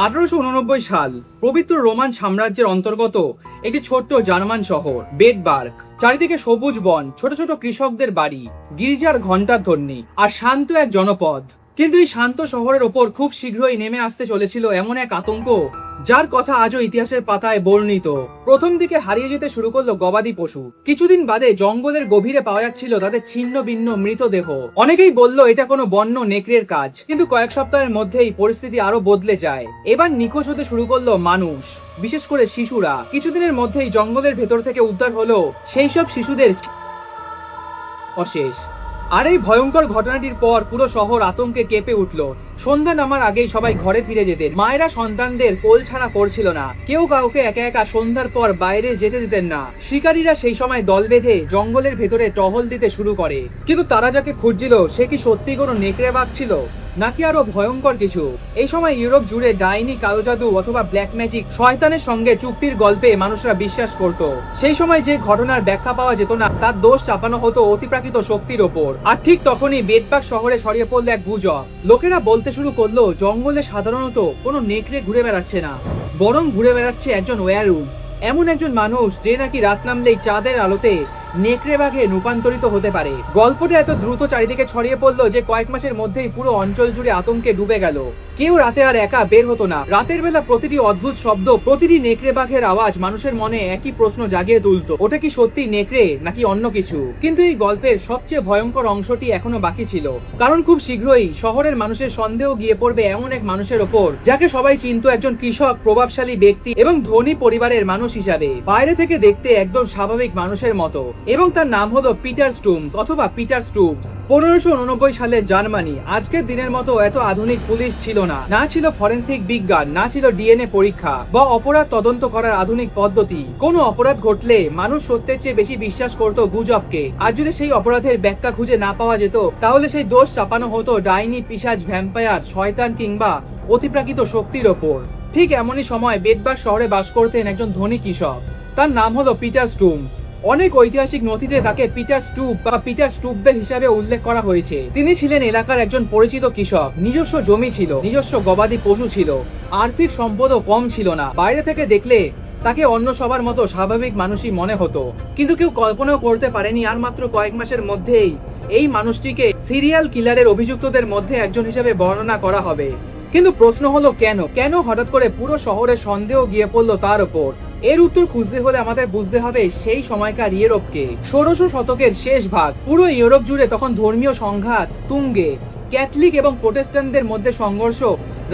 1889 সাল পবিত্র রোমান সাম্রাজ্যের অন্তর্গত একটি ছোট্ট জার্মান শহর বেডবার্গ। চারিদিকে সবুজ বন, ছোট ছোট কৃষকদের বাড়ি, গির্জার ঘণ্টার ধ্বনি আর শান্ত এক জনপদ। কিন্তু এই শান্ত শহরের ওপর খুব শীঘ্রই নেমে আসতে চলেছিল এমন এক আতঙ্ক, যার কথা আজও ইতিহাসের পাতায় বর্ণিত। প্রথম দিকে হারিয়ে যেতে শুরু করলো গবাদি পশু। কিছুদিন বাদে জঙ্গলের গভীরে পাওয়া যাচ্ছিল তাদের ছিন্ন ভিন্ন মৃতদেহ। অনেকেই বলল এটা কোনো বন্য নেকড়ের কাজ, কিন্তু কয়েক সপ্তাহের মধ্যেই পরিস্থিতি আরো বদলে যায়। এবার নিখোঁজ হতে শুরু করলো মানুষ, বিশেষ করে শিশুরা। কিছুদিনের মধ্যেই জঙ্গলের ভেতর থেকে উদ্ধার হলো সেই সব শিশুদের অশেষ। আর এই ভয়ঙ্কর ঘটনাটির পর পুরো শহর আতঙ্কে কেঁপে উঠল। সন্ধ্যা নামার আগেই সবাই ঘরে ফিরে যেতেন। মায়েরা সন্তানদের কোল ছাড়া করছিল না, কেউ কাউকে একা একা সন্ধ্যার পর বাইরে যেতে দিতেন না। শিকারীরা সেই সময় দল বেঁধে জঙ্গলের ভেতরে টহল দিতে শুরু করে। কিন্তু তারা যাকে খুঁজছিল সে কি সত্যি কোনো নেকড়ে বাঘ ছিল, নাকি আরো ভয়ঙ্কর কিছু? এই সময় ইউরোপ জুড়ে ডাইনি, কালো জাদু অথবা ব্ল্যাক ম্যাজিক, শয়তানের সঙ্গে চুক্তির গল্পে মানুষরা বিশ্বাস করত। সেই সময় যে ঘটনার ব্যাখ্যা পাওয়া যেত না, তার দোষ চাপানো হতো অতিপ্রাকৃত শক্তির ওপর। আর ঠিক তখনই বেডবাগ শহরে ছড়িয়ে পড়লো এক গুজব। লোকেরা বলতে শুরু করলো জঙ্গলে সাধারণত কোনো নেকড়ে ঘুরে বেড়াচ্ছে না, বরং ঘুরে বেড়াচ্ছে একজন ওয়্যারউলফ, এমন একজন মানুষ যে নাকি রাত নামলেই চাঁদের আলোতে নেকড়ে বাঘে রূপান্তরিত হতে পারে। গল্পটা এত দ্রুত চারিদিকে ছড়িয়ে পড়লো যে কয়েক মাসের মধ্যেই পুরো অঞ্চল জুড়ে আতঙ্কে ডুবে গেল। কেউ রাতে আর একা বের হতো না। রাতের বেলা প্রতিটি অদ্ভুত শব্দ, প্রতিটি নেকড়ে বাঘের আওয়াজ মানুষের মনে একই প্রশ্ন জাগিয়ে তুলতো, ওটা কি সত্যি নেকড়ে নাকি অন্য কিছু? কিন্তু এই গল্পের সবচেয়ে ভয়ঙ্কর অংশটি এখনো বাকি ছিল, কারণ খুব শীঘ্রই শহরের মানুষের সন্দেহ গিয়ে পড়বে এমন এক মানুষের ওপর যাকে সবাই চিনতো একজন কৃষক, প্রভাবশালী ব্যক্তি এবং ধনী পরিবারের মানুষ হিসাবে। বাইরে থেকে দেখতে একদম স্বাভাবিক মানুষের মতো, এবং তার নাম হলো পিটার স্টুমস অথবা পিটার স্টুপস। 1589 সালের জার্মানি। আজকের দিনের মতো এত আধুনিক পুলিশ ছিল না, না ছিল ফরেনসিক বিজ্ঞান, না ছিল ডিএনএ পরীক্ষা বা অপরাধ তদন্ত করার আধুনিক পদ্ধতি। কোনো অপরাধ ঘটলে মানুষ সত্যের চেয়ে বেশি বিশ্বাস করত গুজবকে। আর যদি সেই অপরাধের ব্যাখ্যা খুঁজে না পাওয়া যেত, তাহলে সেই দোষ চাপানো হতো ডাইনি, পিশাচ, ভ্যাম্পায়ার, শয়তান কিংবা অতিপ্রাকৃত শক্তির ওপর। ঠিক এমনই সময় বেডবাগ শহরে বাস করতেন একজন ধনী কৃষক। তার নাম হলো পিটার স্টুমস। অনেক ঐতিহাসিক নথিতে তাকে পিটার স্টুপ বা পিটার স্টুপবেল হিসাবে উল্লেখ করা হয়েছে। তিনি ছিলেন এলাকার একজন পরিচিত কৃষক। নিজস্ব জমি ছিল, নিজস্ব গবাদি পশু ছিল, আর্থিক সম্পদও কম ছিল না। বাইরে থেকে দেখলে তাকে অন্য সবার মতো স্বাভাবিক মানুষই মনে হতো, কিন্তু কেউ কল্পনাও করতে পারেনি আর মাত্র কয়েক মাসের মধ্যেই এই মানুষটিকে সিরিয়াল কিলারের অভিযুক্তদের মধ্যে একজন হিসেবে বর্ণনা করা হবে। কিন্তু প্রশ্ন হলো কেন হঠাৎ করে পুরো শহরে সন্দেহ গিয়ে পড়লো তার উপর? এর উত্তর খুঁজতে হলে আমাদের বুঝতে হবে সেই সময়কার ইউরোপকে। 1600 শতকের শেষ ভাগ। পুরো ইউরোপ জুড়ে তখন ধর্মীয় সংঘাত তুঙ্গে। ক্যাথলিক এবং প্রোটেস্ট্যান্টদের মধ্যে সংঘর্ষ,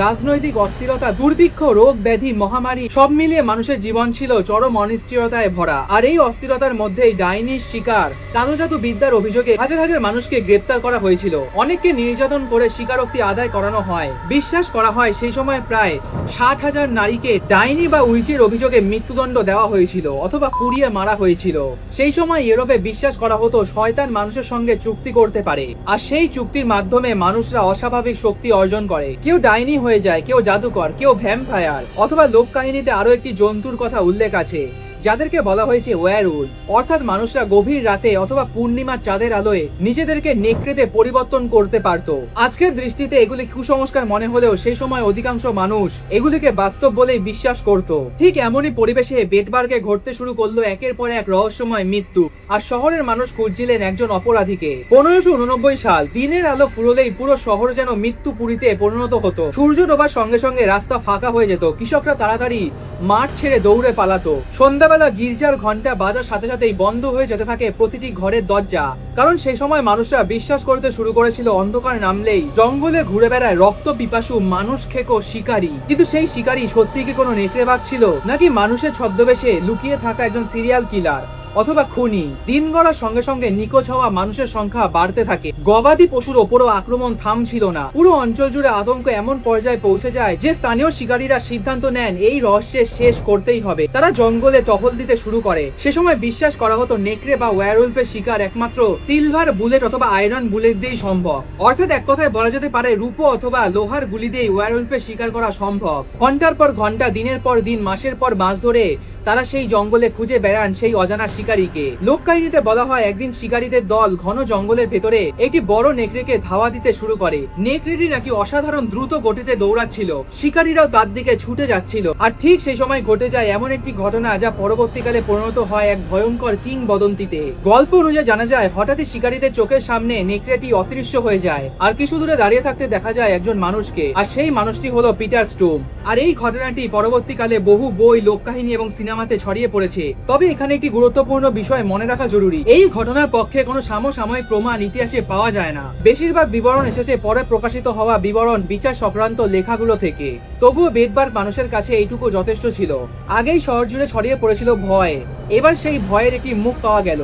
রাজনৈতিক অস্থিরতা, দুর্ভিক্ষ, রোগ ব্যাধি, মহামারী, সব মিলিয়ে মানুষের জীবন ছিল চরম অনিশ্চয়তায় ভরা। আর এই অস্থিরতার মধ্যেই ডাইনির শিকার, কালো জাদু বিদ্যার অভিযোগে হাজার হাজার মানুষকে গ্রেপ্তার করা হয়েছিল। অনেককে নির্যাতন করে স্বীকারোক্তি আদায় করানো হয়। বিশ্বাস করা হয় সেই সময় প্রায় 60,000 নারীকে ডাইনি বা উইচের অভিযোগে মৃত্যুদণ্ড দেওয়া হয়েছিল অথবা পুড়িয়ে মারা হয়েছিল। সেই সময় ইউরোপে বিশ্বাস করা হতো শয়তান মানুষের সঙ্গে চুক্তি করতে পারে, আর সেই চুক্তির মাধ্যমে মানুষরা অস্বাভাবিক শক্তি অর্জন করে। কেউ ডাইনি হয়ে যায়, কেউ জাদুকর, কেউ ভ্যাম্পায়ার, অথবা লোক কাহিনীতে আরো একটি জন্তুর কথা উল্লেখ আছে যাদেরকে বলা হয়েছে ওয়্যারউলফ। অর্থাৎ মানুষরা গভীর রাতে অথবা পূর্ণিমার চাঁদের আলোয় নিজেদেরকে নেকড়েতে পরিবর্তন করতে পারত। আজকের দৃষ্টিতে এগুলি কুসংস্কার মনে হলেও সেই সময় অধিকাংশ মানুষ এগুলিকে বাস্তব বলেই বিশ্বাস করত। ঠিক এমনই পরিবেশে বেডবার্গে ঘটতে শুরু করলো একের পর এক রহস্যময় মৃত্যু। আর শহরের মানুষ খুঁজছিলেন একজন অপরাধীকে। 1589 সাল। দিনের আলো ফুরলেই পুরো শহর যেন মৃত্যুপুরীতে পরিণত হতো। সূর্য ডোবার সঙ্গে সঙ্গে রাস্তা ফাঁকা হয়ে যেত। কৃষকরা তাড়াতাড়ি মাঠ ছেড়ে দৌড়ে পালাতো। সন্ধ্যাবেলা গির্জার ঘন্টা বাজার সাথে সাথেই বন্ধ হয়ে যেতে থাকে প্রতিটি ঘরের দরজা, কারণ সেই সময় মানুষরা বিশ্বাস করতে শুরু করেছিল অন্ধকার নামলেই জঙ্গলে ঘুরে বেড়ায় রক্ত পিপাসু মানুষ খেকো শিকারী। কিন্তু সেই শিকারী সত্যি কি কোনো নেকড়ে বাঘ ছিল, নাকি মানুষের ছদ্মবেশে লুকিয়ে থাকা একজন সিরিয়াল কিলার অথবা খুনি? দিন গড়ার সঙ্গে সঙ্গে নিখোঁজ হওয়া মানুষের সংখ্যা বাড়তে থাকে। গবাদি পশুর ওপরও আক্রমণ থামছিল না। পুরো অঞ্চল জুড়ে আতঙ্ক এমন পর্যায়ে পৌঁছে যায় যে স্থানীয় শিকারীরা সিদ্ধান্ত নেন এই রহস্যের শেষ করতেই হবে। তারা জঙ্গলে টহল দিতে শুরু করে। সে সময় বিশ্বাস করা হতো নেকড়ে বা ওয়্যারউলফের শিকার একমাত্র সিলভার বুলেট অথবা আয়রন বুলেট দিয়েই সম্ভব। অর্থাৎ এক কথায় বলা যেতে পারে রূপো অথবা লোহার গুলি দিয়েই ওয়্যারউলফের শিকার করা সম্ভব। ঘন্টার পর ঘন্টা, দিনের পর দিন, মাসের পর মাস ধরে তারা সেই জঙ্গলে খুঁজে বেড়ান সেই অজানা শিকারীকে। লোককাহিনীতে বলা হয় একদিন শিকারীদের দল ঘন জঙ্গলের ভেতরে একটি বড় নেকড়েকে ধাওয়া দিতে শুরু করে। নেকড়েটি নাকি অসাধারণ দ্রুত গতিতে দৌড়াচ্ছিল, শিকারীরাও তার দিকে ছুটে যাচ্ছিল। আর ঠিক সেই সময় ঘটে যায় এমন একটি ঘটনা যা পরবর্তীকালে পরিণত হয় এক ভয়ঙ্কর কিংবদন্তিতে। গল্প অনুযায়ী জানা যায় হঠাৎই শিকারীদের চোখের সামনে নেকড়েটি অদৃশ্য হয়ে যায়, আর কিছু দূরে দাঁড়িয়ে থাকতে দেখা যায় একজন মানুষকে, আর সেই মানুষটি হলো পিটার স্টুম। আর এই ঘটনাটি পরবর্তীকালে বহু বই, লোককাহিনী এবং সিনেমাতে ছড়িয়ে পড়েছে। তবে এখানে একটি গুরুত্বপূর্ণ বিষয় মনে রাখা জরুরি, এই ঘটনার পক্ষে কোনো সমসাময়িক প্রমাণ ইতিহাসে পাওয়া যায় না। বেশিরভাগ বিবরণ এসেছে পরে প্রকাশিত হওয়া বিবরণ, বিচার সংক্রান্ত লেখাগুলো থেকে। তবুও বেডবার্গ মানুষের কাছে এইটুকু যথেষ্ট ছিল। আগেই শহর জুড়ে ছড়িয়ে পড়েছিল ভয়, এবার সেই ভয়ের একটি মুখ পাওয়া গেল।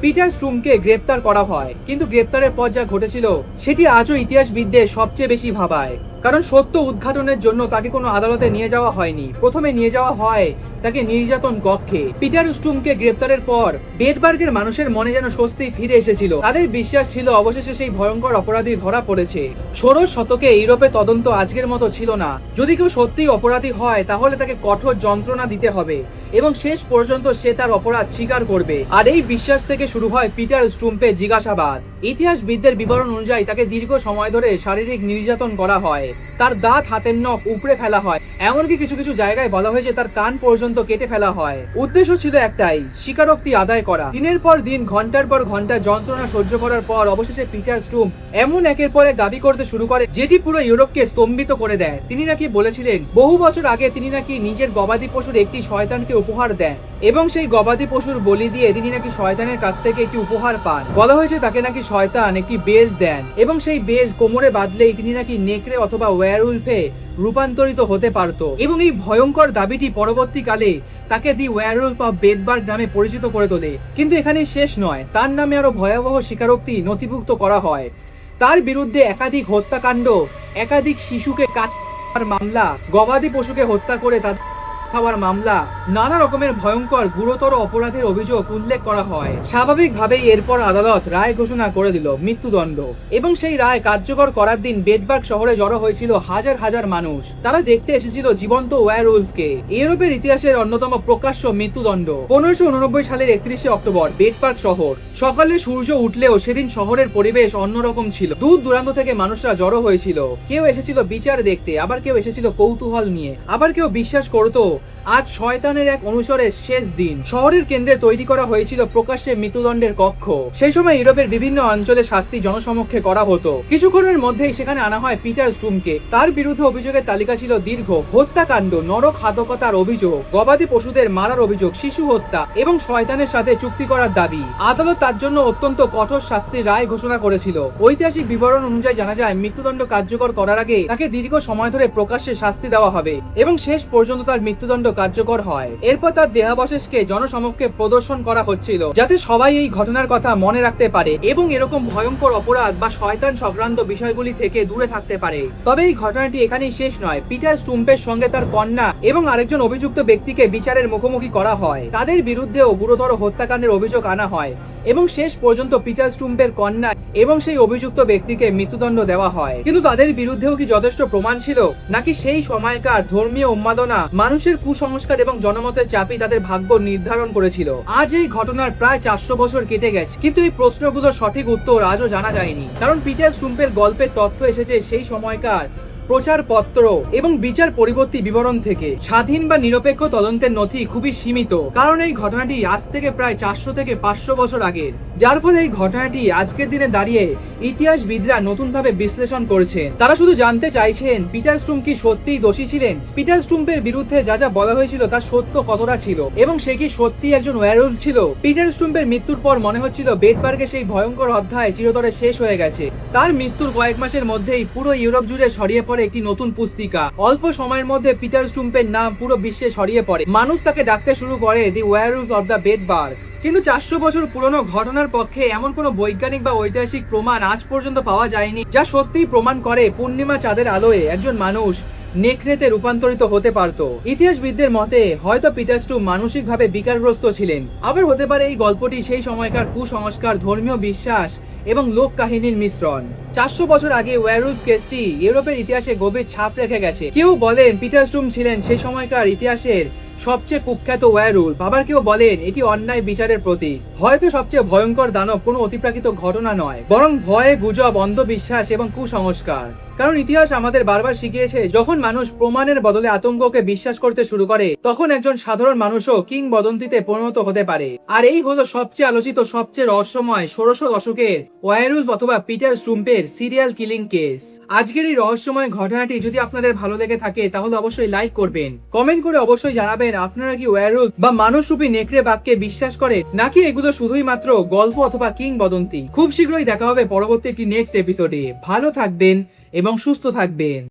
পিটার স্টুমকে গ্রেপ্তার করা হয়, কিন্তু গ্রেপ্তারের পর যা ঘটেছিল সেটি আজও ইতিহাসবিদদের সবচেয়ে বেশি ভাবায়। কারণ সত্য উদ্ঘাটনের জন্য তাকে কোনো আদালতে নিয়ে যাওয়া হয়নি, প্রথমে নিয়ে যাওয়া হয় তাকে নির্যাতন কক্ষে। পিটার স্টুমকে গ্রেপ্তারের পর বেডবার্গের মানুষের মনে যেন স্বস্তি ফিরে এসেছিল। তাদের বিশ্বাস ছিল অবশেষে সেই ভয়ঙ্কর অপরাধী ধরা পড়েছে। 16 শতকে ইউরোপে তদন্ত আজকের মতো ছিল না। যদি কেউ সত্যিই অপরাধী হয় তাহলে তাকে কঠোর যন্ত্রণা দিতে হবে এবং শেষ পর্যন্ত সে তার অপরাধ স্বীকার করবে। আর এই বিশ্বাস থেকে শুরু হয় পিটার স্টুম্পের জিজ্ঞাসাবাদ। ইতিহাসবিদদের বিবরণ অনুযায়ী তাকে দীর্ঘ সময় ধরে শারীরিক নির্যাতন করা হয়, তার দাঁত, হাতের নখ উপড়ে ফেলা হয়, এমনকি কিছু কিছু জায়গায় বলা হয়েছে তার কান পর্যন্ত কেটে ফেলা হয়। উদ্দেশ্য ছিল একটাই, স্বীকারোক্তি আদায় করা। দিনের পর দিন, ঘন্টার পর ঘন্টা যন্ত্রণা সহ্য করার পর অবশেষে পিটার স্টুম এমন একের পর এক দাবি করতে শুরু করে যেটি পুরো ইউরোপকে স্তম্ভিত করে দেয়। তিনি নাকি বলেছিলেন বহু বছর আগে তিনি নাকি নিজের গবাদি পশুর একটি শয়তানকে উপহার দেন এবং সেই গবাদি পশুর বলি দিয়ে তিনি নাকি শয়তানের কাছ থেকে একটি উপহার পান। বলা হয়েছে তাকে নাকি শয়তান একটি বেল্ট দেন এবং সেই বেল্ট কোমরে বাঁধলেই তিনি নাকি নেকড়ে অথবা ওয়্যারউলফে রূপান্তরিত হতে পারত। এবং এই ভয়ঙ্কর দাবিটি পরবর্তীকালে তাকে দি ওয়্যারউলফ অফ বেডবার্গ নামে পরিচিত করে তোলে। কিন্তু এখানেই শেষ নয়, তার নামে আরো ভয়াবহ স্বীকারোক্তি নথিভুক্ত করা হয়। তার বিরুদ্ধে একাধিক হত্যাকাণ্ড, একাধিক শিশুকে কাটার মামলা, গবাদি পশুকে হত্যা করে তাদের খাওয়ার মামলা, নানা রকমের ভয়ঙ্কর গুরুতর অপরাধের অভিযোগ উল্লেখ করা হয়। স্বাভাবিকভাবেই এরপর আদালত রায় ঘোষণা করে দিল মৃত্যুদণ্ড। এবং সেই রায় কার্যকর করার দিন বেডবার্গ শহরে জড়ো হয়েছিল হাজার হাজার মানুষ। তারা দেখতে এসেছিল জীবন্ত ওয়্যারউলফকে। ইউরোপের ইতিহাসের অন্যতম প্রকাশ্য মৃত্যুদণ্ড। 1589 সালের 31শে অক্টোবর বেডবার্গ শহর। সকালে সূর্য উঠলেও সেদিন শহরের পরিবেশ অন্যরকম ছিল। দূর দূরান্ত থেকে মানুষরা জড়ো হয়েছিল। কেউ এসেছিল বিচার দেখতে, আবার কেউ এসেছিল কৌতূহল নিয়ে, আবার কেউ বিশ্বাস করতো আজ শয়তানের এক অনুসরের শেষ দিন। শহরের কেন্দ্রে তৈরি করা হয়েছিল প্রকাশ্যে মৃত্যুদণ্ডের কক্ষ। সেই সময় ইউরোপের বিভিন্ন অঞ্চলে শাস্তি জনসমক্ষে করা হতো। কিছুক্ষণের মধ্যেই সেখানে আনা হয় পিটার স্টুমকে। তার বিরুদ্ধে অভিযোগের তালিকা ছিল দীর্ঘ। হত্যাকাণ্ড, নরঘাতকতার অভিযোগ, গবাদি পশুদের মারার অভিযোগ, শিশু হত্যা এবং শয়তানের সাথে চুক্তি করার দাবি। আদালত তার জন্য অত্যন্ত কঠোর শাস্তির রায় ঘোষণা করেছিল। ঐতিহাসিক বিবরণ অনুযায়ী জানা যায় মৃত্যুদণ্ড কার্যকর করার আগে তাকে দীর্ঘ সময় ধরে প্রকাশ্যে শাস্তি দেওয়া হবে এবং শেষ পর্যন্ত তার মৃত্যুদণ্ড কার্যকর হয়। এরপর তার দেহাবশেষকে জনসমক্ষে প্রদর্শন করা হচ্ছিল যাতে সবাই এই ঘটনার কথা মনে রাখতে পারে এবং এরকম ভয়ঙ্কর অপরাধ বা শয়তান সংক্রান্ত বিষয়গুলি থেকে দূরে থাকতে পারে। তবে এই ঘটনাটি এখানেই শেষ নয়। পিটার স্টুম্পের সঙ্গে তার কন্যা এবং আরেকজন অভিযুক্ত ব্যক্তিকে বিচারের মুখোমুখি করা হয়। তাদের বিরুদ্ধেও গুরুতর হত্যাকাণ্ডের অভিযোগ আনা হয় এবং শেষ পর্যন্ত পিটার স্টুম্পের কন্যা এবং সেই অভিযুক্ত ব্যক্তিকে মৃত্যুদণ্ড দেওয়া হয়। কিন্তু তাদের বিরুদ্ধেও কি যথেষ্ট প্রমাণ ছিল, নাকি সেই সময়কার ধর্মীয় উন্মাদনা, মানুষের কুসংস্কার এবং জনমতের চাপই তাদের ভাগ্য নির্ধারণ করেছিল? আজ এই ঘটনার প্রায় 400 বছর কেটে গেছে, কিন্তু এই প্রশ্নগুলোর সঠিক উত্তর আজও জানা যায়নি। কারণ পিটার স্টুম্পের গল্পের তথ্য এসেছে সেই সময়কার প্রচারপত্র এবং বিচার পরিবর্তী বিবরণ থেকে। স্বাধীন বা নিরপেক্ষ তদন্তের নথি খুবই সীমিত, কারণ এই ঘটনাটি আজ থেকে প্রায় 400 থেকে 500 বছর আগের, যার ফলে এই ঘটনাটি আজকের দিনে দাঁড়িয়ে ইতিহাসবিদরা নতুনভাবে বিশ্লেষণ করছেন। তারা শুধু জানতে চাইছেন পিটার স্টুম কি সত্যিই দোষী ছিলেন, পিটার স্টুম্পের বিরুদ্ধে যা যা বলা হয়েছিল তার সত্য কতটা ছিল এবং সে কি সত্যি একজন ওয়্যারউলফ ছিল। পিটার স্টুম্পের মৃত্যুর পর মনে হচ্ছিল বেডবার্গের সেই ভয়ঙ্কর অধ্যায় চিরতরে শেষ হয়ে গেছে। তার মৃত্যুর কয়েক মাসের মধ্যেই পুরো ইউরোপ জুড়ে ছড়িয়ে পড়ে একটি নতুন পুস্তিকা। অল্প সময়ের মধ্যে পিটার স্টুম্পের নাম পুরো বিশ্বে ছড়িয়ে পড়ে। মানুষ তাকে ডাকতে শুরু করে দি ওয়্যারউলফ অফ দ্য বেডবার্গ। কিন্তু 400 বছর পুরনো ঘটনার পক্ষে এমন কোনো বৈজ্ঞানিক বা ঐতিহাসিক প্রমাণ আজ পর্যন্ত পাওয়া যায়নি যা সত্যিই প্রমাণ করে পূর্ণিমা চাঁদের আলোয় একজন মানুষ নেকড়েতে রূপান্তরিত হতে পারত। ইতিহাসবিদদের মতে হয়তো পিটার স্টুম মানসিকভাবে বিকারগ্রস্ত ছিলেন, আবার হতে পারে এই গল্পটি সেই সময়কার কুসংস্কার, ধর্মীয় বিশ্বাস এবং লোক কাহিনীর মিশ্রণ। 400 বছর আগে ওয়্যারউলফ কেসটি ইউরোপের ইতিহাসে গভীর ছাপ রেখে গেছে। কেউ বলেন পিটার স্টুম ছিলেন সেই সময়কার ইতিহাসের সবচেয়ে কুখ্যাত ওয়্যারউলফ, আবার কেউ বলেন এটি অন্যায় বিচারের প্রতীক। হয়তো সবচেয়ে ভয়ঙ্কর দানব কোনো অতিপ্রাকৃত ঘটনা নয়, বরং ভয়, গুজব, অন্ধবিশ্বাস এবং কুসংস্কার। কারণ ইতিহাস আমাদের বারবার শিখিয়েছে, যখন মানুষ প্রমাণের বদলে আতঙ্ককে বিশ্বাস করতে শুরু করে, তখন একজন সাধারণ মানুষও কিংবদন্তিতে পরিণত হতে পারে। আর এই হলো সবচেয়ে আলোচিত, সবচেয়ে রহস্যময় 1600 দশকের ওয়্যারউলফ অথবা পিটার স্টুম্পের সিরিয়াল কিলিং কেস। আজকের এই রহস্যময় ঘটনাটি যদি আপনাদের ভালো লেগে থাকে তাহলে অবশ্যই লাইক করবেন, কমেন্ট করে অবশ্যই জানাবেন আপনারা কি ওয়্যারউলফ বা মানুষরূপী নেকড়ে বাঘকে বিশ্বাস করে, নাকি এগুলো শুধুই মাত্র গল্প অথবা কিংবদন্তি। খুব শীঘ্রই দেখা হবে পরবর্তী একটি নেক্সট এপিসোডে। ভালো থাকবেন এবং সুস্থ থাকবেন।